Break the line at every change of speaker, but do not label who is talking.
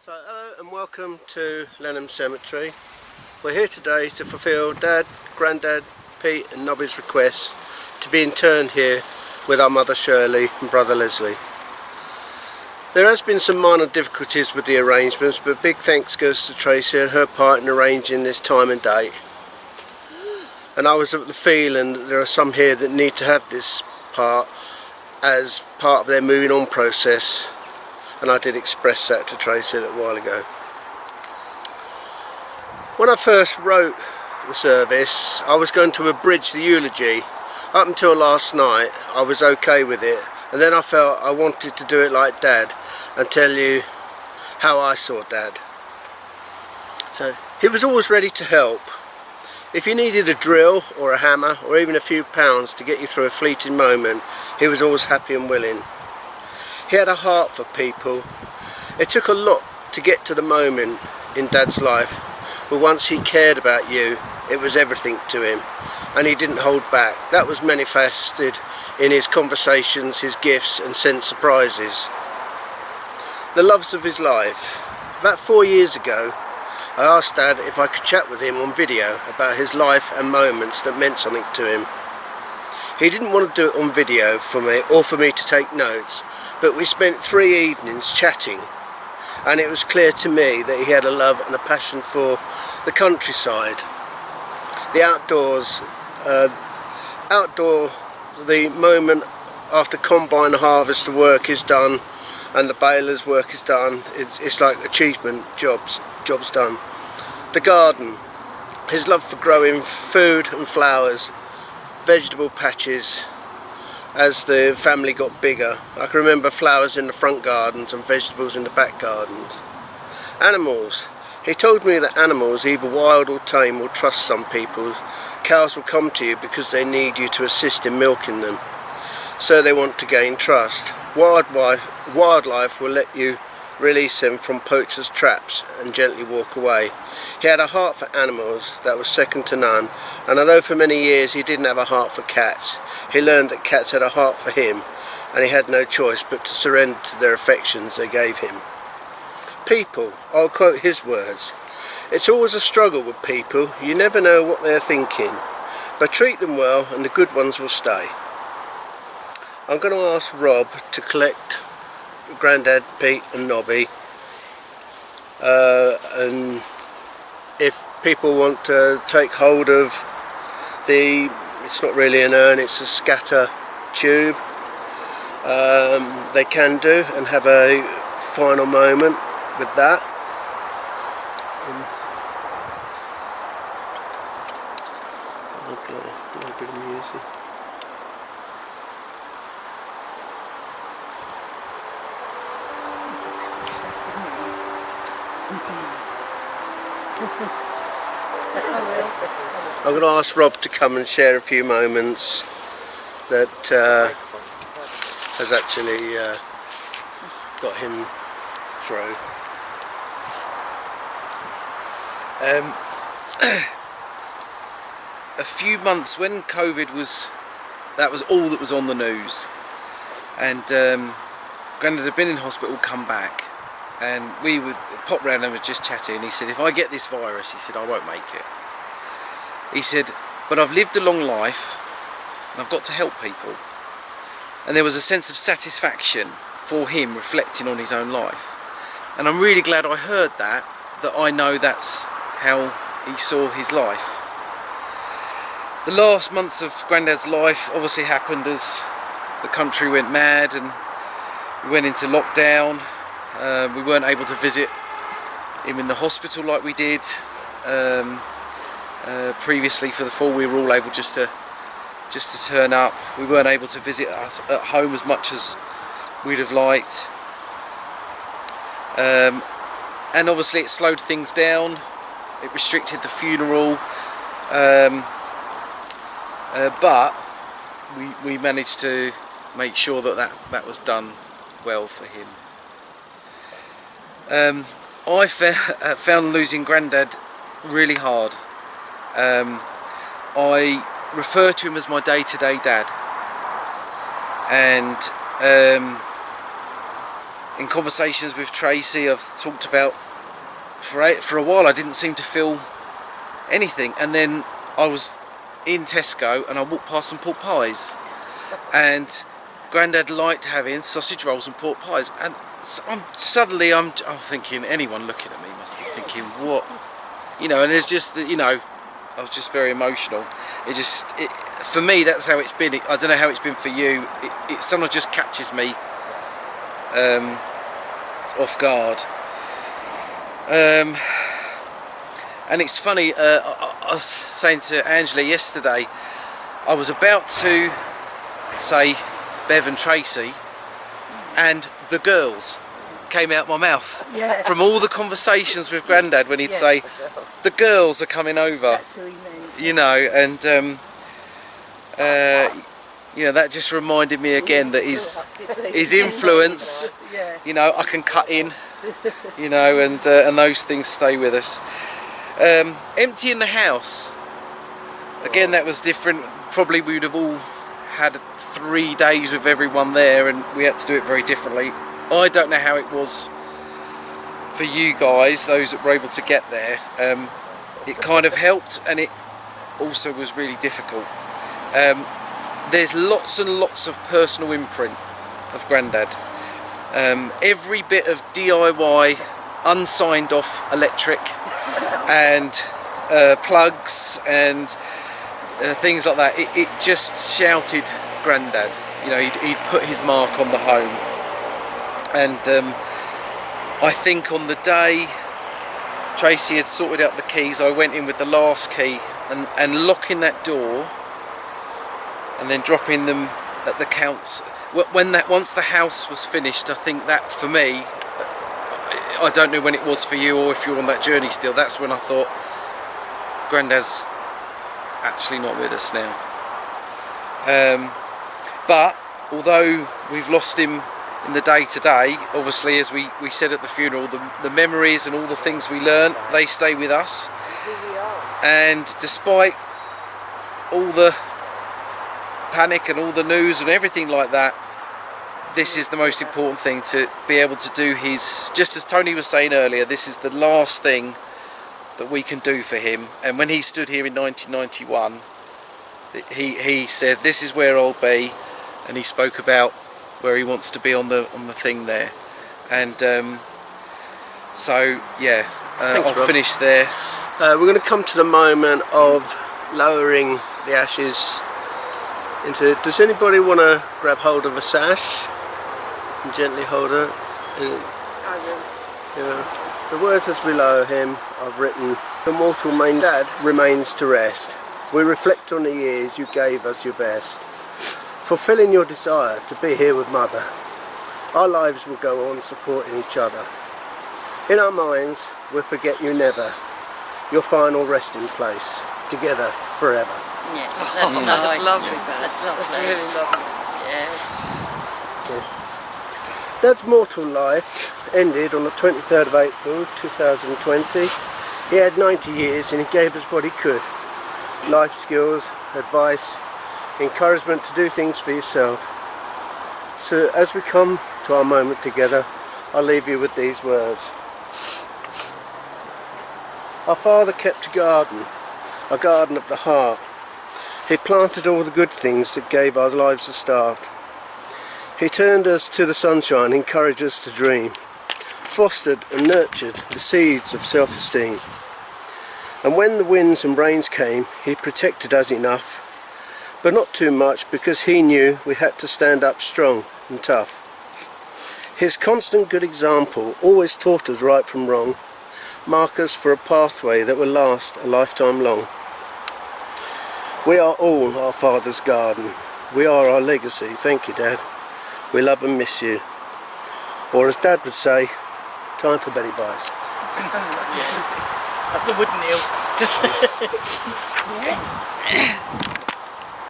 So hello and welcome to Lenham Cemetery. We're here today to fulfil Dad, Grandad, Pete and Nobby's request to be interned here with our mother Shirley and brother Leslie. There has been some minor difficulties with the arrangements, but big thanks goes to Tracy and her part in arranging this time and date. And I was of the feeling that there are some here that need to have this part as part of their moving on process. And I did express that to Tracy a little while ago. When I first wrote the service, I was going to abridge the eulogy. Up until last night, I was okay with it, and then I felt I wanted to do it like Dad and tell you how I saw Dad. So he was always ready to help. If you needed a drill or a hammer or even a few pounds to get you through a fleeting moment, he was always happy and willing. He had a heart for people. It took a lot to get to the moment in Dad's life, but once he cared about you, it was everything to him, and he didn't hold back. That was manifested in his conversations, his gifts and sent surprises. The loves of his life. About 4 years ago, I asked Dad if I could chat with him on video about his life and moments that meant something to him. He didn't want to do it on video for me or for me to take notes, but we spent 3 evenings chatting, and it was clear to me that he had a love and a passion for the countryside, the outdoors, the moment after combine harvest, the work is done and the baler's work is done. It's like achievement, job's done. The garden, his love for growing food and flowers, vegetable patches. As the family got bigger, I can remember flowers in the front gardens and vegetables in the back gardens. Animals. He told me that animals, either wild or tame, will trust some people. Cows will come to you because they need you to assist in milking them, so they want to gain trust. Wildlife will let you release them from poachers' traps and gently walk away. He had a heart for animals that was second to none, and although for many years he didn't have a heart for cats, he learned that cats had a heart for him, and he had no choice but to surrender to their affections they gave him. People, I'll quote his words, "It's always a struggle with people. You never know what they're thinking, but treat them well and the good ones will stay." I'm going to ask Rob to collect Grandad, Pete and Nobby, and if people want to take hold of it's not really an urn, it's a scatter tube, they can do and have a final moment with that. A little bit of music. I'm going to ask Rob to come and share a few moments that has actually got him through.
A few months when COVID that was all that was on the news, and Grandad had been in hospital, come back, and we would pop round and was just chatting, and he said, if I get this virus, he said, I won't make it. He said, but I've lived a long life and I've got to help people. And there was a sense of satisfaction for him reflecting on his own life. And I'm really glad I heard that I know that's how he saw his life. The last months of Grandad's life obviously happened as the country went mad and we went into lockdown. We weren't able to visit him in the hospital like we did previously for the fall. We were all able just to turn up. We weren't able to visit us at home as much as we'd have liked, and obviously it slowed things down. It restricted the funeral, but we managed to make sure that was done well for him. I found losing Grandad really hard. I refer to him as my day-to-day dad, and in conversations with Tracy, I've talked about for a while I didn't seem to feel anything, and then I was in Tesco and I walked past some pork pies, and Grandad liked having sausage rolls and pork pies, and I'm thinking, anyone looking at me must be thinking, what, you know, and there's just, you know, I was just very emotional. For me, that's how it's been. I don't know how it's been for you. It sometimes just catches me off guard. And it's funny, I was saying to Angela yesterday, I was about to say Bev and Tracy, and the girls came out my mouth.
Yeah.
From all the conversations with Grandad when he'd say, the girls are coming over.
That's who he meant.
You know, and you know, that just reminded me again that his influence, you know, I can cut in, you know, and those things stay with us. Emptying the house, again, that was different. Probably we would have all had 3 days with everyone there, and we had to do it very differently. I don't know how it was for you guys, those that were able to get there. It kind of helped, and it also was really difficult. There's lots and lots of personal imprint of Grandad. Every bit of DIY, unsigned off electric and plugs and things like that, it just shouted Grandad. You know, he'd put his mark on the home. And I think on the day Tracy had sorted out the keys, I went in with the last key and locking that door and then dropping them at the counts. Once the house was finished, I think that for me, I don't know when it was for you or if you're on that journey still, that's when I thought, Grandad's actually not with us now. But although we've lost him in the day-to-day, obviously, as we said at the funeral, the memories and all the things we learned, they stay with us. And despite all the panic and all the news and everything like that, this is the most important thing, to be able to do his, just as Tony was saying earlier, this is the last thing that we can do for him. And when he stood here in 1991, he said, this is where I'll be, and he spoke about where he wants to be on the thing there. And so yeah, I'll finish there.
We're going to come to the moment of lowering the ashes into. Does anybody want to grab hold of a sash and gently hold it?
I will.
Yeah. The words as we lower him, I've written: "The mortal Dad remains to rest. We reflect on the years you gave us your best, fulfilling your desire to be here with Mother. Our lives will go on supporting each other. In our minds, we'll forget you never. Your final resting place, together forever."
Yeah, that's nice. That's lovely. That's lovely.
That's really lovely.
Yeah.
Okay. Dad's mortal life ended on the 23rd of April 2020. He had 90 years and he gave us what he could. Life skills, advice, encouragement to do things for yourself. So as we come to our moment together, I'll leave you with these words. Our father kept a garden of the heart. He planted all the good things that gave our lives a start. He turned us to the sunshine, encouraged us to dream, fostered and nurtured the seeds of self-esteem. And when the winds and rains came, he protected us enough, but not too much, because he knew we had to stand up strong and tough. His constant good example always taught us right from wrong, mark us for a pathway that will last a lifetime long. We are all our father's garden. We are our legacy. Thank you, Dad. We love and miss you. Or as Dad would say, time for Betty Buys.
Up the wooden hill.